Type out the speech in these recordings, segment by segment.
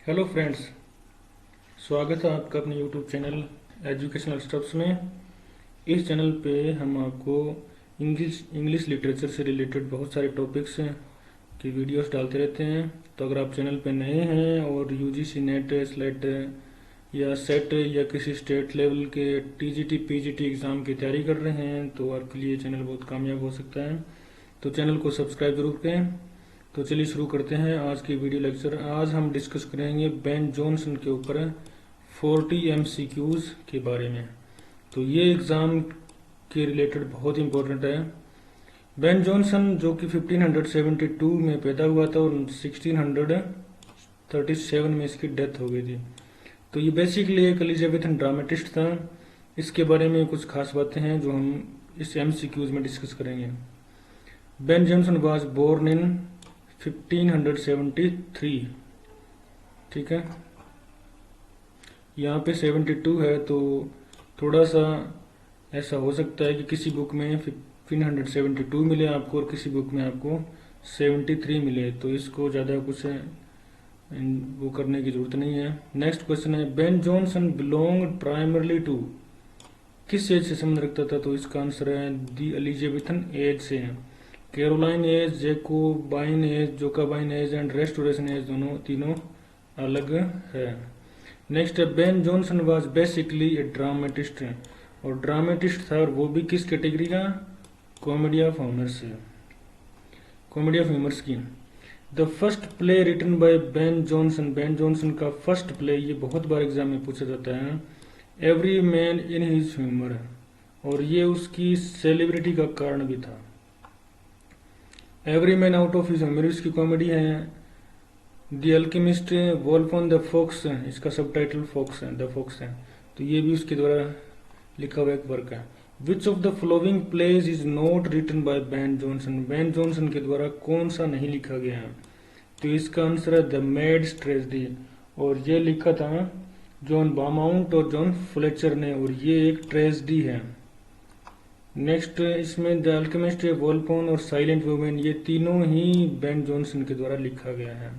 Hello friends, स्वागत है आपका अपने यूट्यूब चैनल एजुकेशनल स्टफ्स में। इस चैनल पे हम आपको इंग्लिश लिटरेचर से रिलेटेड बहुत सारे टॉपिक्स की वीडियोस डालते रहते हैं। तो अगर आप चैनल पे नए हैं और यूजीसी नेट स्लेट या सेट या किसी स्टेट लेवल के टीजीटी पीजीटी एग्ज़ाम की तैयारी कर रहे हैं तो आपके लिए चैनल बहुत कामयाब हो सकता है। तो चैनल को सब्सक्राइब जरूर करें। तो चलिए शुरू करते हैं आज की वीडियो लेक्चर। आज हम डिस्कस करेंगे बेन जॉनसन के ऊपर 40 एमसीक्यूज के बारे में। तो ये एग्ज़ाम के रिलेटेड बहुत इंपॉर्टेंट है। बेन जॉनसन जो कि 1572 में पैदा हुआ था और 1637 में इसकी डेथ हो गई थी। तो ये बेसिकली एक एलिजाबेथन ड्रामेटिस्ट था। इसके बारे में कुछ खास बातें हैं जो हम इस एमसीक्यूज में डिस्कस करेंगे। Ben Johnson was born in 1573। ठीक है, यहाँ पे 72 है तो थोड़ा सा ऐसा हो सकता है कि किसी बुक में 1572 मिले आपको और किसी बुक में आपको 73 मिले, तो इसको ज़्यादा कुछ वो करने की जरूरत नहीं है। नेक्स्ट क्वेश्चन है, Ben Jonson belong primarily to, किस एज से संबंध रखता था? तो इसका आंसर है दी एलिजाबेथन एज से। Caroline age, Jacobean age, Jacobean age and restoration age दोनों तीनों अलग है। नेक्स्ट है, Ben Johnson was basically a dramatist, और ड्रामेटिस्ट था और वो भी किस कैटेगरी का? कॉमेडी ऑफ ह्यूमर्स से, कॉमेडी ऑफ ह्यूमर्स की। The first play written by Ben Jonson, Ben Johnson का फर्स्ट प्ले, ये बहुत बार एग्जाम में पूछा जाता है। Every man in his humour, और ये उसकी सेलिब्रिटी का कारण भी था। Every man out of his humour इसकी कॉमेडी है। The alchemist, wolf on the fox, इसका सबटाइटल फॉक्स है, द फॉक्स है, तो ये भी उसके द्वारा लिखा हुआ एक वर्क है। Which of the following plays is not written by Ben Jonson, Ben Johnson के द्वारा कौन सा नहीं लिखा गया है? तो इसका आंसर है द मेड्स ट्रेजेडी, और ये लिखा था जॉन बामाउंट और जॉन फ्लेचर ने, और ये एक ट्रेजेडी है। नेक्स्ट इसमें द अल्केमिस्ट, वोल्पोन और साइलेंट वुमेन, ये तीनों ही बेन जॉनसन के द्वारा लिखा गया है।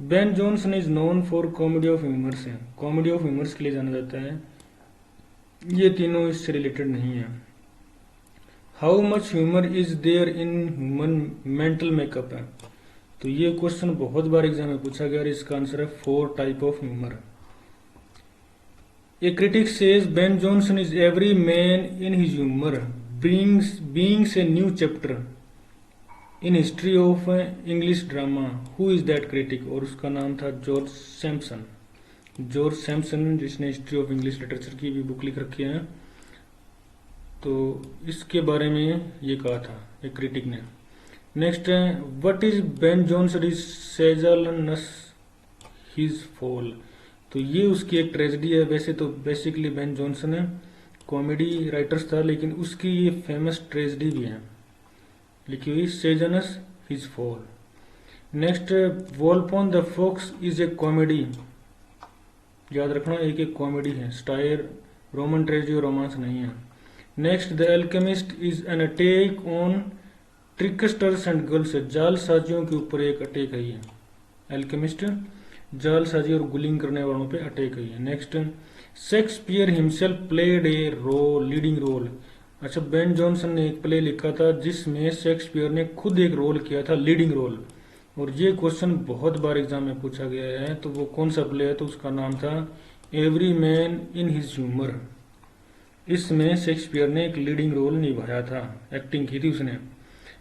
Ben Jonson is known for comedy of humours है, कॉमेडी ऑफ ह्यूमर्स के लिए जाना जाता है। ये तीनों इससे रिलेटेड नहीं है। How much humour is there in human mental makeup है, तो ये क्वेश्चन बहुत बार एग्जाम में पूछा गया और इसका आंसर है 4 type of humour. A critic says Ben Jonson is every man in his humor, being a new chapter in history of English drama. Who is that critic? और उसका नाम था जॉर्ज सैम्पसन। जॉर्ज सैम्पसन जिसने हिस्ट्री ऑफ इंग्लिश लिटरेचर की भी book लिख रखी है, तो इसके बारे में ये कहा था एक क्रिटिक ने। नेक्स्ट है, what is Ben Jonson is Sejanus his fall, तो ये उसकी एक ट्रेजेडी है। वैसे तो बेसिकली बेन जॉनसन है कॉमेडी राइटर्स था, लेकिन उसकी ये फेमस ट्रेजेडी भी है लिखी हुई, Sejanus his fall. Next, Wolff on the fox is a comedy, याद रखना एक एक कॉमेडी है, स्टायर रोमन ट्रेजेडी और रोमांस नहीं है। Next, the alchemist is an attack on tricksters and girls, जालसाजियों के ऊपर एक अटैक है ये। एल्केमिस्ट जालसाजी और गुलिंग करने वालों पे अटैक हुई है। Next, Shakespeare himself played a role, leading role, अच्छा बेन जॉनसन ने एक प्ले लिखा था जिसमें शेक्सपियर ने खुद एक रोल किया था, लीडिंग रोल, और ये क्वेश्चन बहुत बार एग्जाम में पूछा गया है। तो वो कौन सा प्ले है? तो उसका नाम था every man in his humour. इसमें शेक्सपियर ने एक लीडिंग रोल निभाया था, एक्टिंग की थी उसने।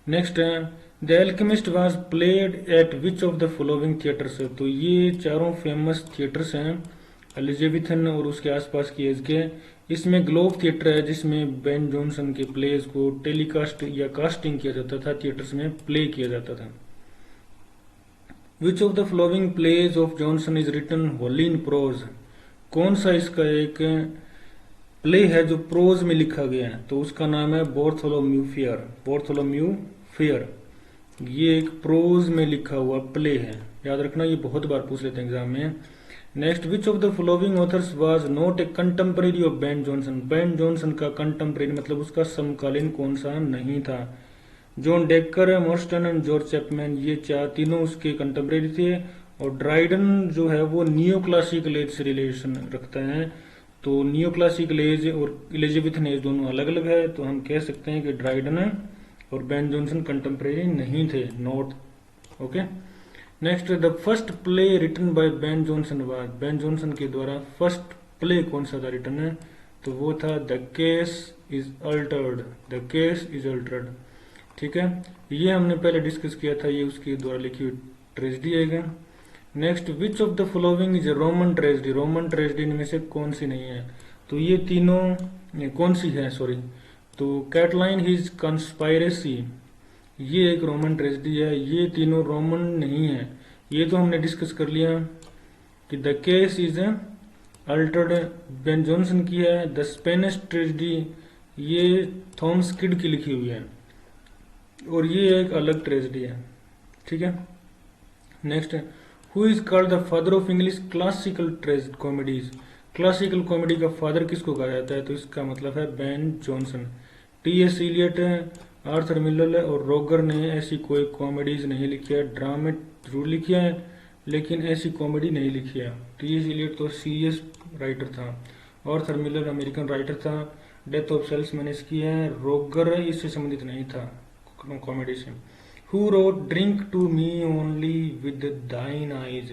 नेक्स्ट है, the alchemist was played at which of the following theatres, तो ये चारों फेमस थिएटर्स हैं एलिजाबेथन और उसके आसपास की एज के। इसमें ग्लोब थिएटर है जिसमें बेन जॉनसन के प्लेज को टेलीकास्ट या कास्टिंग किया जाता था, थिएटर्स में प्ले किया जाता था। Which of the following plays of Jonson is written wholly in prose, कौन सा इसका एक प्ले है जो प्रोज में लिखा गया है? तो उसका नाम है बार्थोलोम्यू फेयर, बार्थोलोम्यू फेयर, ये एक प्रोज में लिखा हुआ प्ले है, याद रखना, ये बहुत बार पूछ लेते हैं एग्जाम में। Next, which of the following authors was not a contemporary of Ben Jonson, Ben Johnson का कंटेम्परेरी मतलब उसका समकालीन कौन सा नहीं था? John Dekker, Marston and George Chapman, ये तीनों उसके कंटेम्परेरी थे, और ड्राइडन जो है वो नियो क्लासिकल एज से रिलेशन रखता है। तो नियो क्लासिकल एज और एलिजाबेथन एज दोनों अलग अलग है, तो हम कह सकते हैं कि ड्राइडन और बेन जॉनसन कंटेम्प्रेरी नहीं थे, not. Okay, next, the first play written by Ben Johnson was, Ben Johnson के द्वारा फर्स्ट प्ले कौन सा था रिटन है, तो वो था the case is Altered, the case is Altered. ठीक है, ये हमने पहले डिस्कस किया था, ये उसके द्वारा लिखी हुई ट्रेजेडी है। Next, which of the following is Roman tragedy, Roman tragedy में से कौन सी नहीं है, तो ये तीनों कौन सी है, सॉरी, तो कैटलाइन हिज कंस्पायरेसी, ये एक रोमन ट्रेजेडी है, ये तीनों रोमन नहीं है। ये तो हमने डिस्कस कर लिया कि the case is Altered Ben Jonson की है। द स्पेनिश ट्रेजेडी ये थॉमस किड की लिखी हुई है और ये एक अलग ट्रेजेडी है। ठीक है, next, who is called the father of English classical comedies, classical comedy का फादर किसको कहा जाता है, तो इसका मतलब है Ben Johnson. T S Elliot, Arthur Miller और रोगर ने ऐसी कोई कॉमेडीज नहीं लिखी है, ड्रामे जरूर लिखी है लेकिन ऐसी कॉमेडी नहीं लिखी है। टी एस इलियट तो सीरियस राइटर था, आर्थर मिलर अमेरिकन राइटर था, डेथ ऑफ सेल्समैन इसकी है, रोगर इससे संबंधित नहीं था कॉमेडी से। Who wrote drink to me only with thine eyes,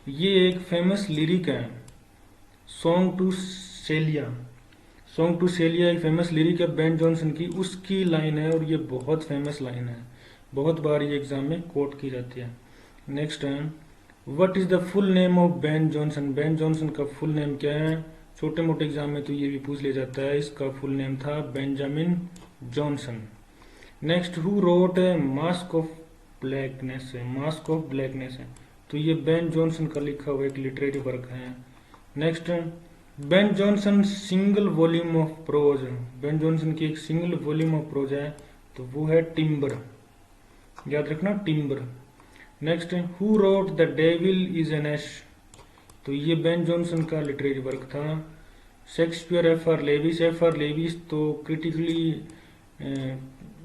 ये एक फेमस लिरिक है, song to Celia, song to Celia एक फेमस लिरिक है बेन जॉनसन की, उसकी लाइन है और ये बहुत फेमस लाइन है, बहुत बार ये एग्जाम में कोट की जाती है। नेक्स्ट है, what is the full name of Ben Jonson, Ben Johnson का फुल नेम क्या है, छोटे मोटे एग्जाम में तो ये भी पूछ लिया जाता है, इसका फुल नेम था Benjamin Johnson. Next, who road mask of blackness है, मास्क ऑफ ब्लैकनेस है, तो ये बेन जॉनसन का लिखा हुआ एक लिटरेरी वर्क है। Next, Ben Johnson single volume of pros, Ben Jonson की एक सिंगल वॉल्यूम ऑफ प्रोज है, तो वो है टिम्बर, याद रखना Timber. Next, who wrote the devil is an ass, तो ये बेन जॉनसन का लिटरेरी वर्क था। Shakespeare, F R Leavis, F R Leavis तो क्रिटिकली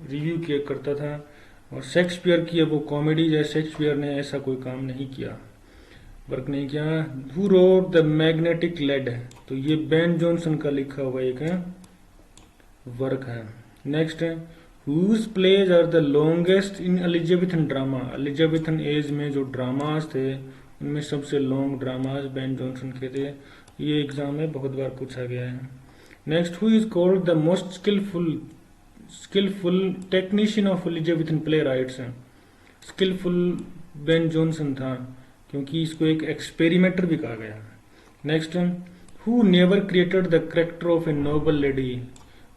रिव्यू किया करता था और शेक्सपियर की वो कॉमेडीज है, शेक्सपियर ने ऐसा कोई काम नहीं किया, वर्क नहीं किया। Who wrote the magnetic lady, तो ये बेन जॉनसन का लिखा हुआ एक वर्क है। Next, whose plays are the longest in Elizabethan drama, Elizabethan age में जो ड्रामाज थे उनमें सबसे लॉन्ग ड्रामाज बेन जॉनसन के थे, ये एग्जाम में बहुत बार पूछा गया है। Next, who is called the most skilful technician of Elizabethan playwrights, skilful Ben Johnson था क्योंकि इसको एक एक्सपेरिमेंटर भी कहा गया। Next, who never created the character of a noble lady,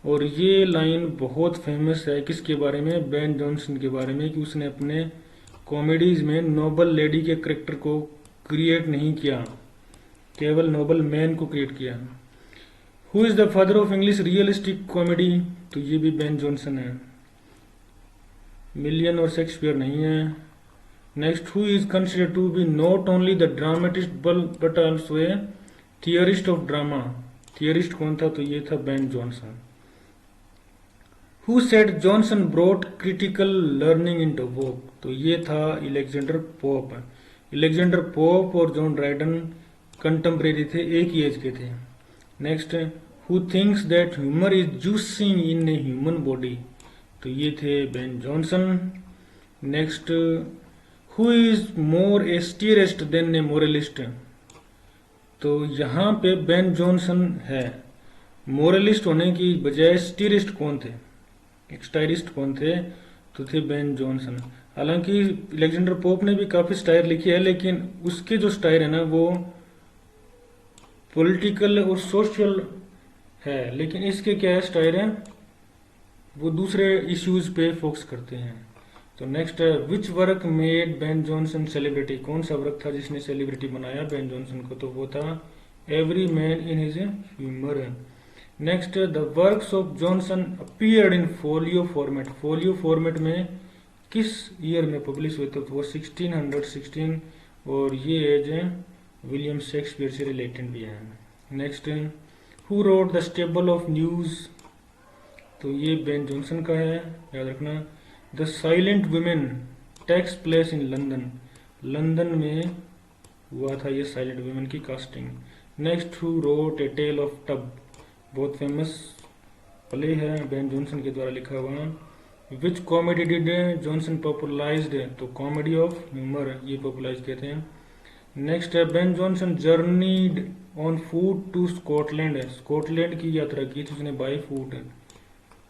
और ये लाइन बहुत फेमस है किसके बारे में, बेन जॉनसन के बारे में, कि उसने अपने कॉमेडीज में नोबल लेडी के कैरेक्टर को क्रिएट नहीं किया, केवल नोबल मैन को क्रिएट किया। Who is the father of English realistic comedy, तो ये भी बेन जॉनसन है, मिलियन और शेक्सपियर नहीं है। Next, who is considered to be not only the dramatist but also a theorist of drama, theorist कौन था, तो ये था Ben Johnson. Who said Johnson brought critical learning into walk, तो ये था अलेक्जेंडर पोप, अलेक्जेंडर पोप और John Dryden contemporary थे, एक ही एज के थे। Next, who thinks that humour is juicing in a human body, तो ये थे Ben Jonson. Next, who is more a satirist than a moralist, तो यहाँ पे बेन जॉनसन है, मोरलिस्ट होने की बजाय स्टीरिस्ट कौन थे, स्टायरिस्ट कौन थे, तो थे बेन जॉनसन। हालांकि अलेक्जेंडर पोप ने भी काफी स्टायर लिखी है लेकिन उसके जो स्टायर है ना वो पॉलिटिकल और सोशल है, लेकिन इसके क्या है स्टायर है वो दूसरे इश्यूज पे फोकस करते हैं। तो नेक्स्ट है, which work made Ben Jonson celebrity, कौन सा वर्क था जिसने सेलिब्रिटी बनाया बेन जॉनसन को, तो वो था every man in his humour. Next, the works of Johnson appeared in folio format, folio format में किस ईयर में पब्लिश हुए थे, तो वो 1616 और ये एज विलियम शेक्सपियर से रिलेटेड भी है। Next, who wrote the staple of news, तो ये बेन जॉनसन का है, याद रखना। The silent women takes place in London, London में हुआ था ये साइलेंट वुमेन की casting. Next, who wrote a tale of tub, बहुत फेमस प्ले है, बेन जॉनसन के द्वारा लिखा हुआ। Which comedy did Johnson popularized, तो कॉमेडी ऑफ ह्यूमर ये पॉपुलराइज किए थे। नेक्स्ट है, Ben Johnson journeyed on foot to Scotland, Scotland की यात्रा की थी उसने by foot.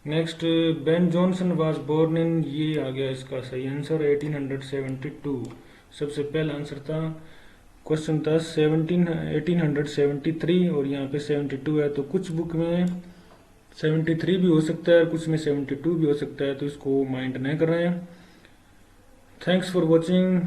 Next, Ben Johnson was born in, ये आ गया इसका सही आंसर 1872, सबसे पहला आंसर था। क्वेश्चन था 1873 और यहाँ पे 72 है, तो कुछ बुक में 73 भी हो सकता है और कुछ में 72 भी हो सकता है, तो इसको माइंड नहीं कर रहे हैं। Thanks for watching.